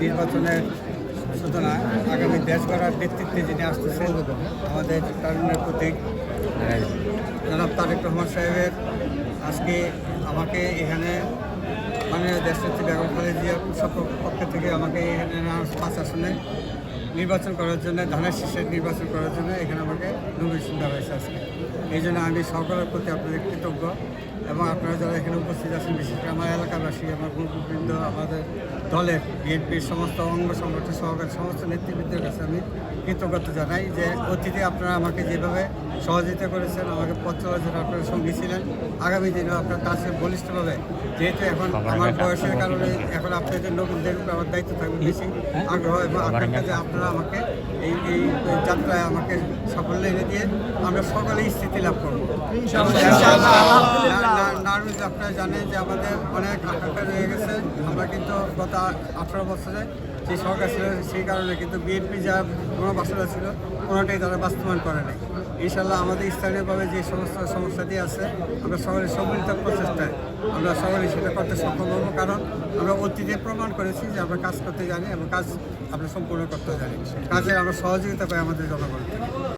নির্বাচনের শুধু না, আগামী দেশ গড়ার নেতৃত্বে যিনি আসতেছেন আমাদের তারুণ্যের প্রতীক জনাব তারেক রহমান সাহেবের আজকে আমাকে এখানে মাননীয় দেশনেত্রী বেগম খালেদা জিয়ার পক্ষ থেকে আমাকে এখানে 5 আসনে নির্বাচন করার জন্য, ধানের শীষের নির্বাচন করার জন্য এখানে আমাকে নমিনেশন দেওয়া হয়েছে আজকে। এই জন্য আমি সকলের প্রতি আপনাদের কৃতজ্ঞ এবং আপনারা যারা এখানে উপস্থিত আছেন, বিশেষ করে আমার এলাকাবাসী, আমার গ্রুপবৃন্দ, আমাদের দলের বিএনপির সমস্ত অঙ্গ সংগঠন সহকারী সমস্ত নেতৃবৃন্দের কাছে আমি কৃতজ্ঞতা জানাই যে অতীতে আপনারা আমাকে যেভাবে সহযোগিতা করেছেন, আমাকে পথ চলার জন্য আপনারা সঙ্গী ছিলেন। আগামী দিনেও আপনার কাছে বলিষ্ঠভাবে, যেহেতু এখন আমার বয়সের কারণে এখন আপনাদের নতুনদের উপরে আমার দায়িত্ব থাকবে বেশি আগ্রহ এবং আকাঙ্ক্ষা যে আপনারা আমাকে এই যাত্রায় আমাকে সাফল্য এনে দিয়ে আমরা সকলেই স্থিতি লাভ করবো। নারুজ আপনারা জানেন যে আমাদের অনেক আকাঙ্ক্ষা রয়ে গেছে। আমরা কিন্তু গত 18 বছরে যে সরকার ছিল সেই কারণে কিন্তু বিএনপি যা কোনো বাসনা ছিল কোনোটাই তারা বাস্তবায়ন করে নাই। ইনশাল্লাহ আমাদের স্থানীয়ভাবে যে সমস্ত সমস্যাটি আছে আমরা সকলের সম্মিলিত প্রচেষ্টায় আমরা সকলেই সেটা করতে সক্ষম হবো, কারণ আমরা অতীতে প্রমাণ করেছি যে আমরা কাজ করতে জানি এবং কাজ আমরা সম্পূর্ণ করতে জানি। কাজে আমরা সহযোগিতা পাই আমাদের জনগণ থেকে।